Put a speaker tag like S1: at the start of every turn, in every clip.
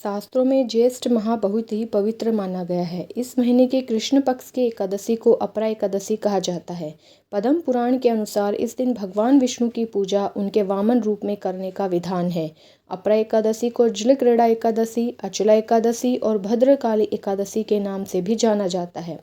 S1: शास्त्रों में ज्येष्ठ माह बहुत ही पवित्र माना गया है। इस महीने के कृष्ण पक्ष की एकादशी को अपरा एकादशी कहा जाता है। पद्म पुराण के अनुसार इस दिन भगवान विष्णु की पूजा उनके वामन रूप में करने का विधान है। अपरा एकादशी को जलक्रीड़ा एकादशी, अचला एकादशी और भद्रकाली एकादशी के नाम से भी जाना जाता है।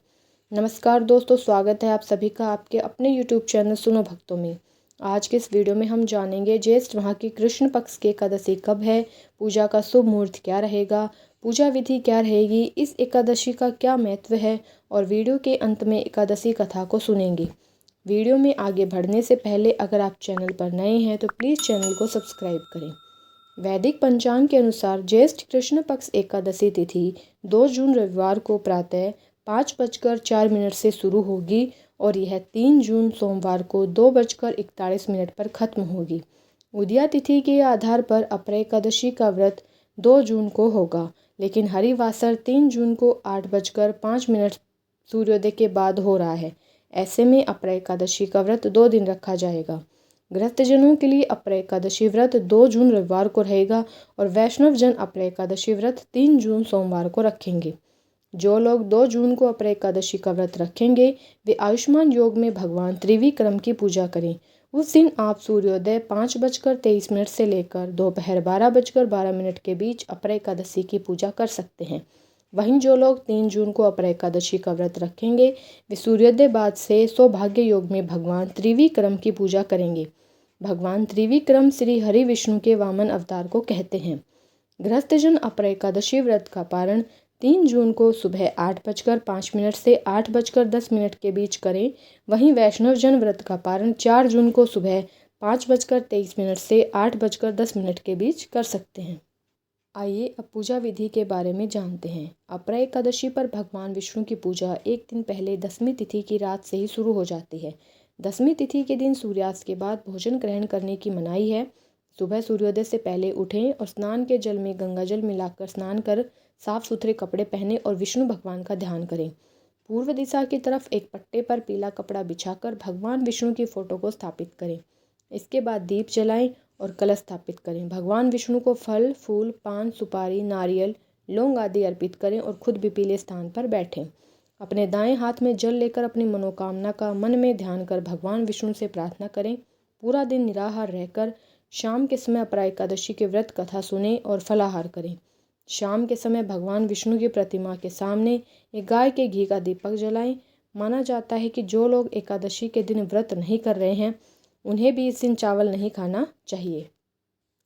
S1: नमस्कार दोस्तों, स्वागत है आप सभी का आपके अपने YouTube चैनल सुनो भक्तों में। आज के इस वीडियो में हम जानेंगे ज्येष्ठ माह की कृष्ण पक्ष की एकादशी कब है, पूजा का शुभ मुहूर्त क्या रहेगा, पूजा विधि क्या रहेगी, इस एकादशी का क्या महत्व है और वीडियो के अंत में एकादशी कथा को सुनेंगे। वीडियो में आगे बढ़ने से पहले अगर आप चैनल पर नए हैं तो प्लीज़ चैनल को सब्सक्राइब करें। वैदिक पंचांग के अनुसार ज्येष्ठ कृष्ण पक्ष एकादशी तिथि 2 जून रविवार को प्रातः 5:04 से शुरू होगी और यह 3 जून सोमवार को 2:41 पर खत्म होगी। उदया तिथि के आधार पर अपरा एकादशी का व्रत 2 जून को होगा, लेकिन हरिवासर 3 जून को 8:05 सूर्योदय के बाद हो रहा है। ऐसे में अपरा एकादशी का व्रत 2 दिन रखा जाएगा। गृहस्थजनों के लिए अपरा एकादशी व्रत 2 जून रविवार को रहेगा और वैष्णव जन अपरा एकादशी व्रत 3 जून सोमवार को रखेंगे। जो लोग 2 जून को अपरा एकादशी का व्रत रखेंगे वे आयुष्मान योग में भगवान त्रिविक्रम की पूजा करें। उस दिन आप सूर्योदय 5:23 से लेकर दोपहर 12:12 के बीच अपरा एकादशी की पूजा कर सकते हैं। वहीं जो लोग 3 जून को अपरा एकादशी का व्रत रखेंगे वे सूर्योदय बाद से सौभाग्य योग में भगवान त्रिविक्रम की पूजा करेंगे। भगवान त्रिविक्रम श्री हरि विष्णु के वामन अवतार को कहते हैं। गृहस्थजन अपरा एकादशी व्रत का पारण 3 जून को सुबह 8:05 से 8:10 के बीच करें। वहीं वैष्णव जन व्रत का पारण 4 जून को सुबह 5:23 से 8:10 के बीच कर सकते हैं। आइए अब पूजा विधि के बारे में जानते हैं। अपरा एकादशी पर भगवान विष्णु की पूजा एक दिन पहले दसवीं तिथि की रात से ही शुरू हो जाती है। दसवीं तिथि के दिन सूर्यास्त के बाद भोजन ग्रहण करने की मनाही है। सुबह सूर्योदय से पहले उठें और स्नान के जल में गंगा जल मिलाकर स्नान कर साफ सुथरे कपड़े पहने और विष्णु भगवान का ध्यान करें। पूर्व दिशा की तरफ एक पट्टे पर पीला कपड़ा बिछाकर भगवान विष्णु की फोटो को स्थापित करें। इसके बाद दीप जलाएं और कलश स्थापित करें। भगवान विष्णु को फल, फूल, पान, सुपारी, नारियल, लौंग आदि अर्पित करें और खुद भी पीले स्थान पर बैठें। अपने दाएं हाथ में जल लेकर अपनी मनोकामना का मन में ध्यान कर भगवान विष्णु से प्रार्थना करें। पूरा दिन निराहार रहकर शाम के समय अपरा एकादशी के व्रत कथा सुनें और फलाहार करें। शाम के समय भगवान विष्णु की प्रतिमा के सामने एक गाय के घी का दीपक जलाएं। माना जाता है कि जो लोग एकादशी के दिन व्रत नहीं कर रहे हैं उन्हें भी इस दिन चावल नहीं खाना चाहिए।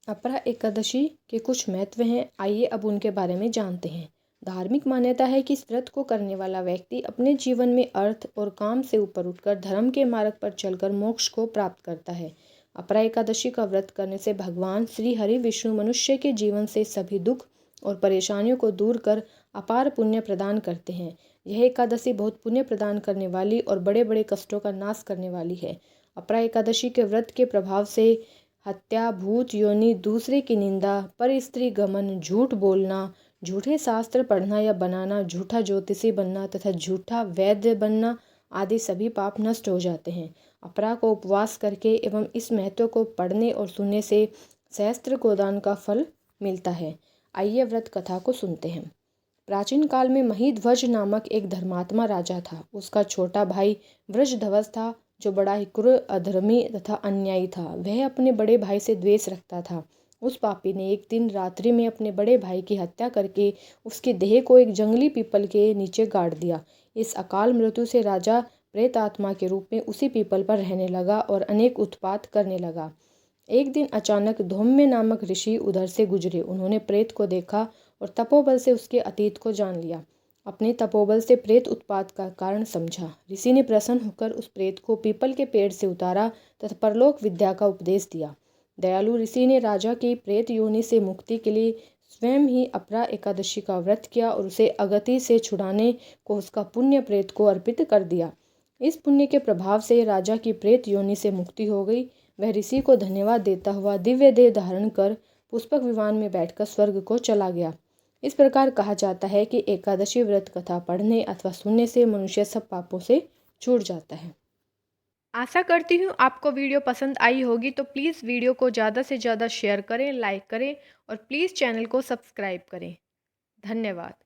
S1: अपरा एकादशी के कुछ महत्व हैं, आइए अब उनके बारे में जानते हैं। धार्मिक मान्यता है कि इस व्रत को करने वाला व्यक्ति अपने जीवन में अर्थ और काम से ऊपर उठकर धर्म के मार्ग पर चलकर मोक्ष को प्राप्त करता है। अपरा एकादशी का व्रत करने से भगवान श्री हरि विष्णु मनुष्य के जीवन से सभी दुख और परेशानियों को दूर कर अपार पुण्य प्रदान करते हैं। यह एकादशी बहुत पुण्य प्रदान करने वाली और बड़े बड़े कष्टों का नाश करने वाली है। अपरा एकादशी के व्रत के प्रभाव से हत्या, भूत योनि, दूसरे की निंदा, पर स्त्री गमन, झूठ बोलना, झूठे शास्त्र पढ़ना या बनाना, झूठा ज्योतिषी बनना तथा झूठा वैद्य बनना आदि सभी पाप नष्ट हो जाते हैं। अपरा को उपवास करके एवं इस महत्व को पढ़ने और सुनने से सहस्त्र गोदान का फल मिलता है। आइए व्रत कथा को सुनते हैं। प्राचीन काल में महीध्वज नामक एक धर्मात्मा राजा था। उसका छोटा भाई वृषध्वज था जो बड़ा ही क्रूर, अधर्मी तथा अन्यायी था। वह अपने बड़े भाई से द्वेष रखता था। उस पापी ने एक दिन रात्रि में अपने बड़े भाई की हत्या करके उसके देह को एक जंगली पीपल के नीचे गाड़ दिया। इस अकाल मृत्यु से राजा प्रेत आत्मा के रूप में उसी पीपल पर रहने लगा और अनेक उत्पात करने लगा। एक दिन अचानक धौम्य नामक ऋषि उधर से गुजरे। उन्होंने प्रेत को देखा और तपोबल से उसके अतीत को जान लिया। अपने तपोबल से प्रेत उत्पात का कारण समझा। ऋषि ने प्रसन्न होकर उस प्रेत को पीपल के पेड़ से उतारा तथा परलोक विद्या का उपदेश दिया। दयालु ऋषि ने राजा की प्रेत योनि से मुक्ति के लिए स्वयं ही अपरा एकादशी का व्रत किया और उसे अगति से छुड़ाने को उसका पुण्य प्रेत को अर्पित कर दिया। इस पुण्य के प्रभाव से राजा की प्रेत योनि से मुक्ति हो गई। वह ऋषि को धन्यवाद देता हुआ दिव्य देह धारण कर पुष्पक विमान में बैठकर स्वर्ग को चला गया। इस प्रकार कहा जाता है कि एकादशी व्रत कथा पढ़ने अथवा सुनने से मनुष्य सब पापों से छूट जाता है। आशा करती हूँ आपको वीडियो पसंद आई होगी, तो प्लीज़ वीडियो को ज़्यादा से ज़्यादा शेयर करें, लाइक करें और प्लीज़ चैनल को सब्सक्राइब करें। धन्यवाद।